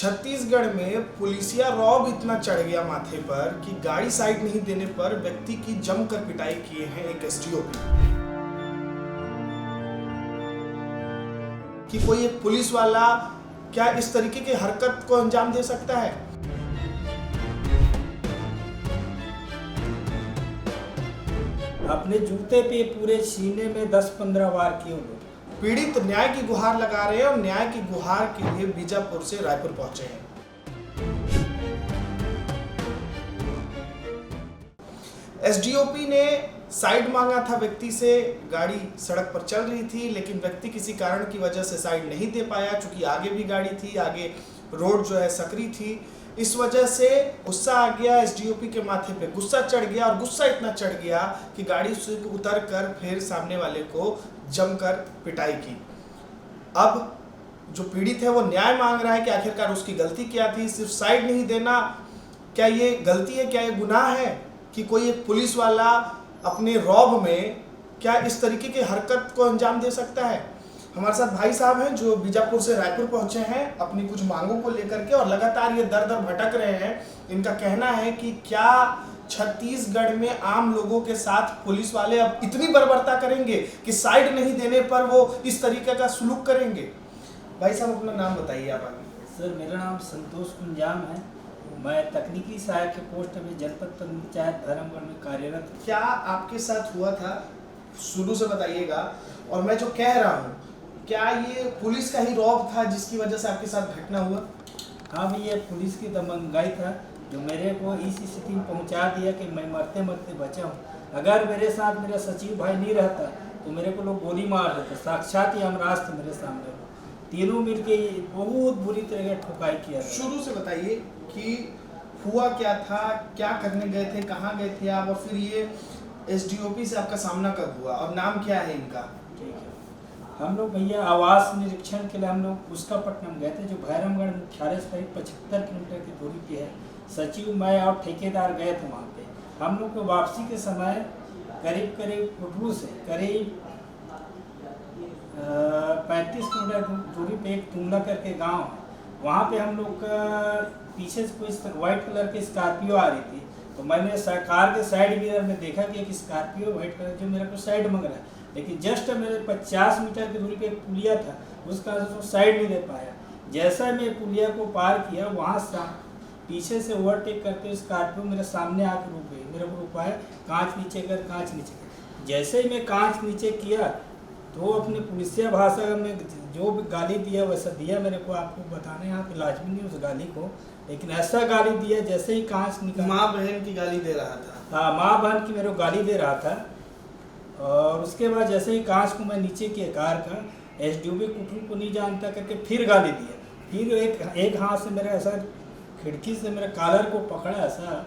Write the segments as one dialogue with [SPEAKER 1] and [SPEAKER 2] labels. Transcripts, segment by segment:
[SPEAKER 1] छत्तीसगढ़ में पुलिसिया रौब इतना चढ़ गया माथे पर कि गाड़ी साइड नहीं देने पर व्यक्ति की जमकर पिटाई किए हैं एक एसडीओपी। कि कोई एक पुलिस वाला क्या इस तरीके की हरकत को अंजाम दे सकता है?
[SPEAKER 2] अपने जूते पे पूरे सीने में 10-15 वार किए लोग।
[SPEAKER 1] पीड़ित न्याय की गुहार लगा रहे हैं और न्याय की गुहार के लिए बीजापुर से रायपुर पहुंचे हैं। एसडीओपी ने साइड मांगा था व्यक्ति से, गाड़ी सड़क पर चल रही थी लेकिन व्यक्ति किसी कारण की वजह से साइड नहीं दे पाया, चूंकि आगे भी गाड़ी थी, आगे रोड जो है सकरी थी। इस वजह से गुस्सा आ गया, एसडीओपी के माथे पे गुस्सा चढ़ गया और गुस्सा इतना चढ़ गया कि गाड़ी से उतर कर फिर सामने वाले को जमकर पिटाई की। अब जो पीड़ित है वो न्याय मांग रहा है कि आखिरकार उसकी गलती क्या थी। सिर्फ साइड नहीं देना, क्या ये गलती है, क्या ये गुनाह है कि कोई एक पुलिस वाला अपने रौब में क्या इस तरीके की हरकत को अंजाम दे सकता है? हमारे साथ भाई साहब हैं जो बीजापुर से रायपुर पहुंचे हैं अपनी कुछ मांगों को लेकर के, और लगातार ये दर दर भटक रहे हैं। इनका कहना है कि क्या छत्तीसगढ़ में आम लोगों के साथ पुलिस वाले अब इतनी बर्बरता करेंगे कि साइड नहीं देने पर वो इस तरीके का सुलूक करेंगे? भाई साहब अपना नाम बताइए आप आगे।
[SPEAKER 2] सर, मेरा नाम संतोष कुंजाम है। मैं तकनीकी सहायक के पोस्ट में जनपद पंचायत धर्मगढ़ में कार्यरत हूँ।
[SPEAKER 1] क्या आपके साथ हुआ था, शुरू से बताइएगा। और मैं जो कह रहा हूँ, क्या ये पुलिस का ही रौब था जिसकी वजह से आपके साथ घटना हुआ?
[SPEAKER 2] हाँ भैया, पुलिस की दबंगाई था जो मेरे को इस स्थिति में पहुंचा दिया कि मैं मरते मरते बचा हूँ। अगर मेरे साथ मेरा सचिव भाई नहीं रहता तो मेरे को लोग गोली मार देते। साक्षात ही यमराज थे मेरे सामने। तीनों मिलके बहुत बुरी तरह ठुकाई किया।
[SPEAKER 1] शुरू से बताइए कि हुआ क्या था, क्या करने गए थे, कहाँ गए थे आप, और फिर ये एसडीओपी से आपका सामना कब हुआ और नाम क्या है इनका?
[SPEAKER 2] ठीक है, हम लोग भैया आवास निरीक्षण के लिए हम लोग उसकापट्टनम गए थे, जो भैरमगढ़ मुख्यालय से 75 किलोमीटर की दूरी पे है। सचिव, मैं और ठेकेदार गए थे वहाँ पे। हम लोग को वापसी के समय करीब कुटरू से करीब 35 किलोमीटर दूरी पे एक तुंगला करके गांव है। वहाँ पे हम लोग का पीछे से कोई व्हाइट कलर की स्कॉर्पियो आ रही थी, तो मैंने कार के साइड मिरर में देखा कि एक स्कॉर्पियो व्हाइट कलर जो मेरे को साइड मांग रहा है, लेकिन जस्ट मेरे 50 मीटर की दूरी पे एक पुलिया था, उसका तो साइड नहीं दे पाया। जैसा मैं पुलिया को पार किया, वहाँ से पीछे से ओवरटेक करके स्कॉर्पियो मेरे सामने आकर रुक गई। मेरे को रुकवाया, कांच नीचे कर। जैसे ही मैं कांच नीचे किया तो अपने पुलिसिया भाषा में जो भी गाली दिया वैसा दिया। मेरे को आपको बताना यहाँ पे लाजमी नहीं उस गाली को, लेकिन ऐसा गाली दिया जैसे ही कांच निकला।
[SPEAKER 1] माँ बहन की गाली दे रहा था?
[SPEAKER 2] हाँ, माँ बहन की मेरे को गाली दे रहा था। और उसके बाद जैसे ही कांच को मैं नीचे किया कार का, एसडीओपी कुटुंब को नहीं जानता करके फिर गाली दिया। फिर एक हाथ से मेरा ऐसा खिड़की से मेरे कॉलर को पकड़ा ऐसा,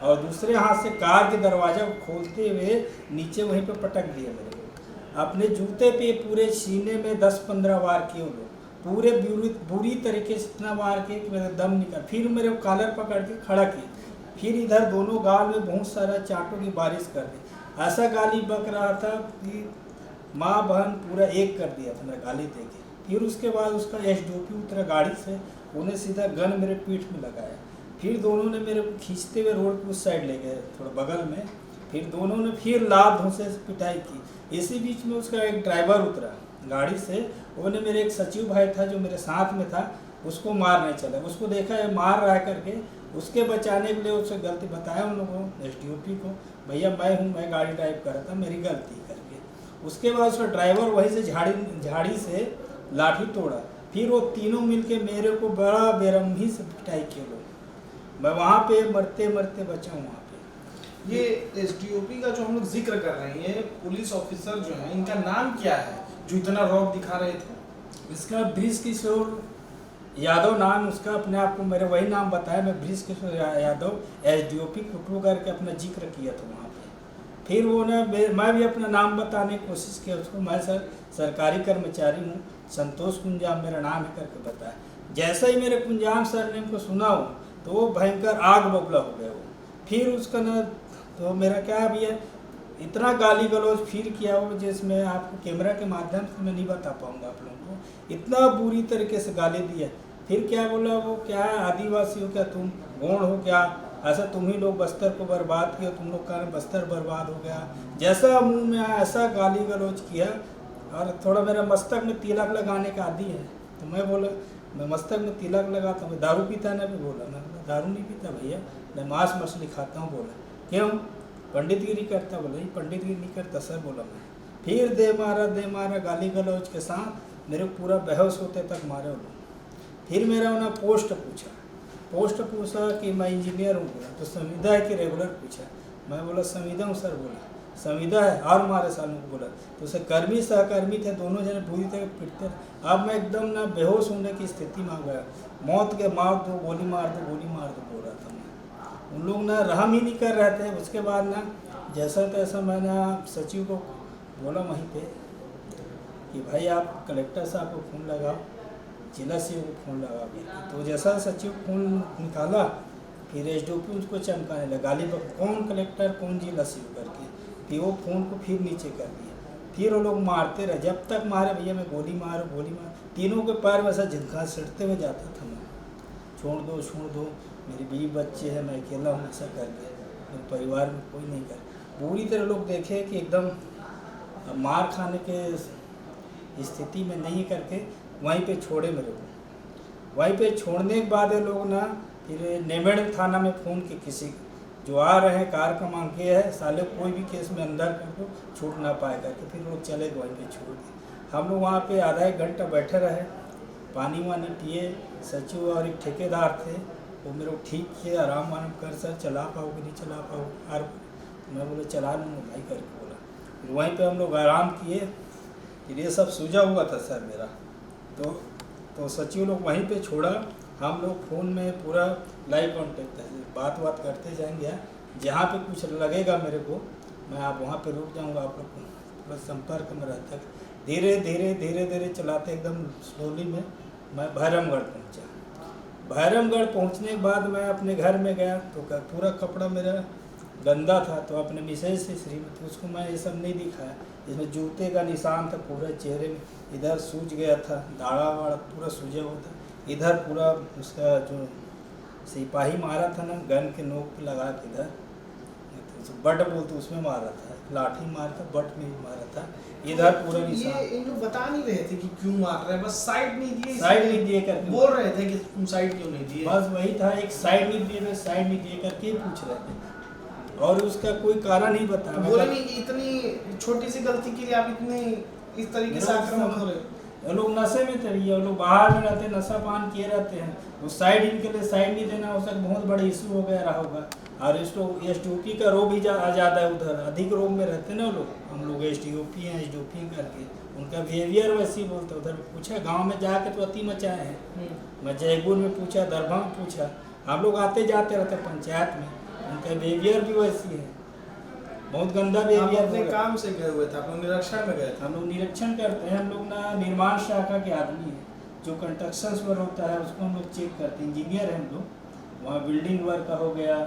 [SPEAKER 2] और दूसरे हाथ से कार के दरवाजा को खोलते हुए नीचे वहीं पे पटक दिया मेरे को। अपने जूते पे पूरे सीने में 10-15 वार किए लोग, पूरे बुरी तरीके से इतना वार किए कि मेरा दम निकल। फिर मेरे को कॉलर पकड़ के खड़ा किया, फिर इधर दोनों गाल में बहुत सारा चांटों की बारिश कर दी। ऐसा गाली बक रहा था कि माँ बहन पूरा एक कर दिया था मेरा गाली दे के। फिर उसके बाद उसका एसडीओपी उतरा गाड़ी से, उन्हें सीधा गन मेरे पीठ में लगाया। फिर दोनों ने मेरे को खींचते हुए रोड के उस साइड ले गए थोड़ा बगल में। फिर दोनों ने फिर लात धोसे से पिटाई की। इसी बीच में उसका एक ड्राइवर उतरा गाड़ी से, उन्हें मेरे एक सचिव भाई था जो मेरे साथ में था, उसको मारने चला। उसको देखा है मार रहा है करके, उसके बचाने के लिए उससे गलती बताया उन लोगों एसडीओपी को, भैया मैं गाड़ी ड्राइव कर रहा था, मेरी गलती करके। उसके बाद उसका ड्राइवर वहीं से झाड़ी से लाठी तोड़ा। फिर वो तीनों मिलके मेरे को बड़ा बेरहमी से पिटाई किए लोग। मैं वहाँ पे मरते मरते बचा हूँ वहाँ पे।
[SPEAKER 1] ये एसडीओपी का जो हम लोग जिक्र कर रहे हैं, पुलिस ऑफिसर जो है, इनका नाम क्या है जो इतना रौब दिखा रहे थे?
[SPEAKER 2] इसका बृज किशोर यादव नाम उसका, अपने आप को मेरे वही नाम बताया। मैं बृज किशोर यादव एसडीओपी कुटरू करके अपना जिक्र किया था वहाँ पे। फिर वो मैं भी अपना नाम बताने की कोशिश किया उसको, मैं सरकारी कर्मचारी हूँ, संतोष कुंजाम मेरा नाम है करके बताया। जैसे ही मेरे कुंजाम सर ने उनको सुना हो तो वो भयंकर आग बबूला हो गया वो। फिर उसका न तो मेरा क्या भी है, इतना गाली गलौज फिर किया वो जिसमें आपको कैमरा के माध्यम से मैं नहीं बता पाऊँगा आप लोगों को। इतना बुरी तरीके से गाली दिया फिर क्या बोला वो, क्या है आदिवासी हो क्या तुम, गौड़ हो क्या, ऐसा तुम ही लोग बस्तर को बर्बाद किया, तुम लोग कारण बस्तर बर्बाद हो गया। जैसा मुंह में आया ऐसा गाली गलौज किया। और थोड़ा मेरा मस्तक में तिलक लगाने का आदी है, तो मैं बोला मैं मस्तक में तिलक लगाता हूँ, दारू पीता ना भी बोला, मैं बोला दारू नहीं पीता भैया, मैं मांस मछली खाता हूँ। बोला क्यों, पंडितगिरी करता, बोला नहीं पंडितगिरी नहीं करता सर, बोला मैं। फिर दे मारा गाली गलौज के साथ मेरे पूरा बेहोश होते तक मारे वो लोग। फिर मेरा उन्हें पोस्ट पूछा कि मैं इंजीनियर हूँ, बोला तो संविदा है कि रेगुलर पूछा, मैं बोला संविदा हूँ सर, बोला संविदा है और मारे सालों को, बोला तो उसे कर्मी सहकर्मी थे, दोनों जने बुरी तरह पिटते। अब मैं एकदम ना बेहोश होने की स्थिति में आ गया, मौत के मार दो गोली मार दो बोल रहा था मैं। उन लोग ना रहम ही नहीं कर रहे थे। उसके बाद ना जैसा तैसा मैंने सचिव को बोला वहीं पे कि भाई आप कलेक्टर साहब को फ़ोन लगाओ, जिला सी को फ़ोन लगा के। तो जैसा सचिव फ़ोन निकाला फिर एसडीओपी उसको चमकाने लगा, गाली पर कौन कलेक्टर कौन जिला सी करके, फिर वो फ़ोन को फिर नीचे कर दिया। फिर वो लोग मारते रहे, जब तक मारे भैया मैं गोली मार, तीनों के पैर में ऐसा झिनका सटते हुए जाता था मैं, छोड़ दो मेरी बीवी बच्चे हैं, मैं अकेला हूँ, ऐसा करके मेरे परिवार में कोई नहीं कर। पूरी तरह लोग देखे कि एकदम मार खाने के स्थिति में नहीं करके वहीं पे छोड़े मेरे को। वहीं पे छोड़ने के बाद ये लोग ना फिर नेमेड़ थाना में फ़ोन के किसी जो आ रहे हैं कार का मांग के है, साले कोई भी केस में अंदर कर दो छूट ना पाए करके, फिर लोग चले गए वहीं पे छोड़ दिए। हम लोग वहाँ पे आधा एक घंटा बैठे रहे, पानी वानी पिए। सचिव और एक ठेकेदार थे, वो मेरे को ठीक किए, आराम कर सर चला पाओगे नहीं चला पाओगे, और मैं बोला चला लूँगा भाई करके बोला। फिर वहीं पे हम लोग आराम किए। फिर ये सब सूझा हुआ था सर मेरा, तो सचिव लोग वहीं पे छोड़ा। हम लोग फ़ोन में पूरा लाइव कांटेक्ट है, बात करते जाएंगे। जहाँ पे कुछ लगेगा मेरे को मैं आप वहाँ पे रुक जाऊँगा, आप लोग पूरा संपर्क में रहता। धीरे चलाते एकदम स्लोली में मैं भैरमगढ़ पहुँचा। भैरमगढ़ पहुँचने के बाद मैं अपने घर में गया तो पूरा कपड़ा मेरा गंदा था, तो अपने मिसेज से श्रीमती उसको मैं ये सब नहीं दिखाया। इसमें जूते का निशान था पूरे चेहरे में, इधर सूज गया था, दाढ़ा वाड़ा पूरा सूजा हुआ था, इधर पूरा उसका जो सिपाही मारा था ना गन के नोक पे लगा के इधर तो बट बोलते उसमें मारा था, लाठी मारा था, बट में भी मारा था, इधर पूरा निशान।
[SPEAKER 1] ये इन लोग बता नहीं रहे थे कि क्यों मार रहे हैं, बस साइड नहीं दिए
[SPEAKER 2] करके
[SPEAKER 1] बोल रहे थे कि तुम साइड क्यों नहीं दिए,
[SPEAKER 2] बस वही था, एक साइड नहीं दिए करके पूछ रहे थे और उसका कोई कारण ही बता।
[SPEAKER 1] बोले नहीं कि इतनी छोटी सी गलती के लिए आप इतनी इस तरीके से आक्रामक हो रहे हो।
[SPEAKER 2] वो लोग नशे में थे, वो लोग बाहर में रहते, नशा पान किए रहते हैं। वो साइड इनके लिए साइड नहीं देना हो सकता, बहुत बड़ा इशू हो गया रहा होगा। और एसडीओपी का रोग भी आ जाता है, उधर अधिक रोग में रहते हैं ना लोग। हम लोग एसडीओपी हैं, एसडीओपी करके उनका बिहेवियर वैसे ही बोलते। उधर पूछा गांव में जाके तो अति मचाए हैं, मैं जयपुर में पूछा, दरभंगा में पूछा, हम लोग आते जाते रहते पंचायत में, उनका बिहेवियर भी वैसी है, बहुत गंदा बिहेवियर।
[SPEAKER 1] अपने काम से गए हुए थे, आप लोग निरीक्षण में गए थे?
[SPEAKER 2] हम लोग निरीक्षण करते हैं, हम लोग ना निर्माण शाखा के आदमी हैं, जो कंस्ट्रक्शन वर्क होता है उसको हम लोग चेक करते हैं, इंजीनियर हैं हम लोग। वहाँ बिल्डिंग वर्क हो गया,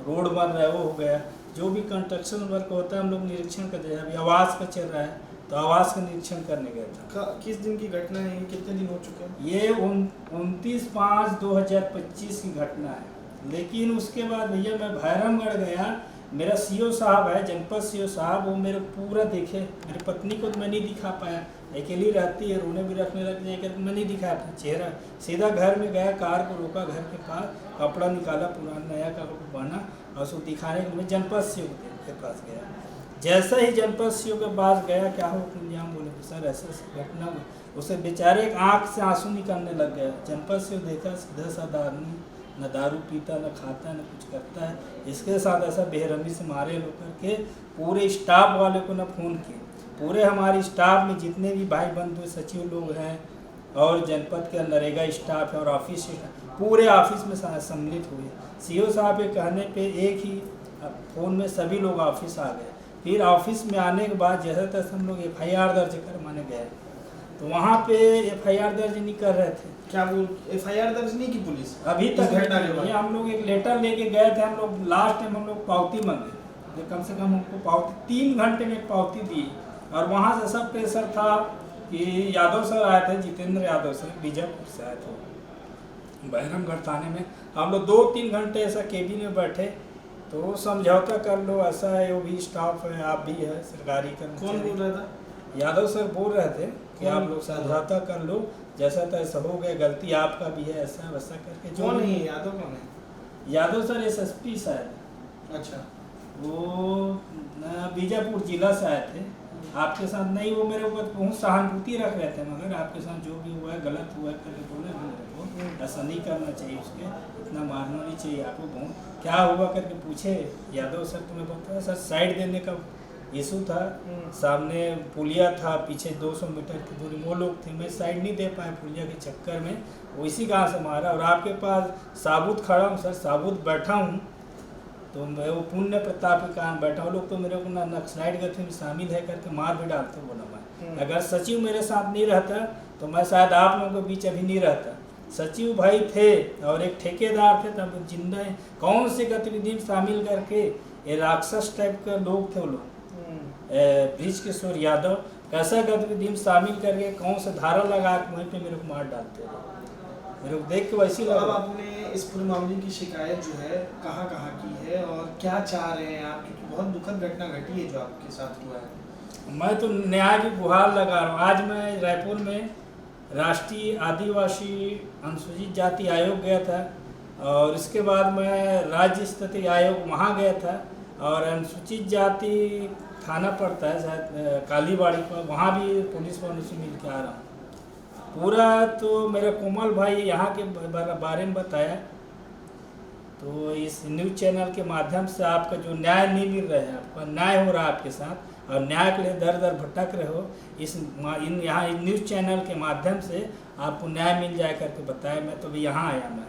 [SPEAKER 2] रोड बन रहा है वो हो गया, जो भी कंस्ट्रक्शन वर्क होता है हम लोग निरीक्षण करते हैं। अभी आवास का चल रहा है तो आवास का निरीक्षण करने गया था।
[SPEAKER 1] किस दिन की घटना है, कितने दिन हो चुके हैं?
[SPEAKER 2] ये 29/5/2025 की घटना है। लेकिन उसके बाद भैया मैं भैरमगढ़ गया, मेरा सीओ साहब है, जनपद सीओ साहब, वो मेरे पूरा देखे। मेरी पत्नी को तो मैं नहीं दिखा पाया, अकेली रहती है, रोने भी रखने लग जाए, मैं नहीं दिखाया अपना चेहरा। सीधा घर में गया, कार को रोका घर के पास, कपड़ा निकाला, पुराना नया कपड़ा पहना और उसको दिखाने के लिए जनपद सीओ के पास गया। जैसे ही जनपद सीओ के पास गया, क्या हो इंजाम, बोले सर ऐसा घटना हुई। उसे बेचारे एक आँख से आंसू निकलने लग गया। जनपद सीओ देखा, सीधा साधा आदमी, न दारू पीता, न खाता, न कुछ करता है, इसके साथ ऐसा बेरहमी से मारे लोग करके पूरे स्टाफ वाले को न फ़ोन किए। पूरे हमारे स्टाफ में जितने भी भाई बंधु सचिव लोग हैं और जनपद के नरेगा स्टाफ है और ऑफिस पूरे ऑफिस में सम्मिलित हुए। सीओ साहब के कहने पे एक ही फ़ोन में सभी लोग ऑफिस आ गए। फिर ऑफिस में आने के बाद जैसे तैसे हम लोग FIR दर्ज करवाने गए, तो वहाँ पे FIR दर्ज नहीं कर रहे थे।
[SPEAKER 1] क्या वो FIR दर्ज नहीं की पुलिस
[SPEAKER 2] अभी तक? ये हम लोग एक लेटर लेके गए थे, हम लोग लास्ट टाइम हम लोग पावती मांगे, कम से कम हमको पावती 3 घंटे में पावती दी। और वहाँ से सब प्रेशर था कि यादव सर आए थे, जितेंद्र यादव सर बीजापुर से आए थे, बहरमगढ़ थाने में हम लोग 2-3 घंटे ऐसा केबिन में बैठे, तो समझौता कर लो, ऐसा है, वो भी स्टाफ है, आप भी है सरकारी कर्मचारी।
[SPEAKER 1] कौन बोल रहा था?
[SPEAKER 2] यादव सर बोल रहे थे कि
[SPEAKER 1] कौन?
[SPEAKER 2] आप लोग समझौता कर लो, जैसा तैसा हो गया, गलती आपका भी है, ऐसा वैसा करके। जो
[SPEAKER 1] कौन है यादव? कौन है?
[SPEAKER 2] यादव सर SSP शायद,
[SPEAKER 1] अच्छा,
[SPEAKER 2] वो बीजापुर जिला से आए थे आपके साथ। नहीं, वो मेरे ऊपर बहुत सहानुभूति रख रहे थे, मगर आपके साथ जो भी हुआ है गलत हुआ है करके बोले मेरे को, ऐसा नहीं करना चाहिए, उसके इतना मारना नहीं चाहिए आपको। बहुत क्या हुआ करके पूछे यादव सर, तुम्हें बताया सर साइड देने का इशू था, सामने पुलिया था, पीछे 200 मीटर की दूरी वो लोग थे, मैं साइड नहीं दे पाया पुलिया के चक्कर में, वो इसी गाँव से मारा। और आपके पास साबुत खड़ा हूँ सर, साबुत बैठा हूँ, तो मैं वो पुण्य प्रताप के कारण बैठा हूँ। लोग तो मेरे को नक्सलाइट गति में शामिल है करके मार भी डालते, बोला मैं अगर सचिव मेरे साथ नहीं रहता तो मैं शायद आप लोगों के बीच अभी नहीं रहता। सचिव भाई थे और एक ठेकेदार थे, तब जिंदा कौन सी गतिविधि में शामिल करके, ये राक्षस टाइप के लोग थे वो लोग, ब्रिज किशोर यादव, कैसा गतिविधि में शामिल करके कौन सा धारा लगा के वहीं पे मेरे को मार डालते हैं। मेरे को देख के वैसी
[SPEAKER 1] तो
[SPEAKER 2] लगा।
[SPEAKER 1] अब आपने इस पूरे मामले की शिकायत जो है कहाँ की है और क्या चाह रहे हैं आप, क्योंकि बहुत दुखद घटना घटी है जो आपके साथ हुआ है?
[SPEAKER 2] मैं तो न्याय की गुहार लगा रहा हूँ। आज मैं रायपुर में राष्ट्रीय आदिवासी अनुसूचित जाति आयोग गया था, और इसके बाद मैं राज्य स्तरीय आयोग वहाँ गया था, और अनुसूचित जाति थाना पड़ता है शायद कालीबाड़ी पर, वहाँ भी पुलिस वालों से मिल के आ रहा हूँ। पूरा तो मेरा कोमल भाई यहाँ के बारे में बताया, तो इस न्यूज़ चैनल के माध्यम से आपका जो न्याय नहीं मिल रहा है, आपका न्याय हो रहा है आपके साथ, और न्याय के लिए दर दर भटक रहे हो, यहाँ न्यूज़ चैनल के माध्यम से आपको न्याय मिल जाए करके बताया। मैं तो भी यहाँ आया मैं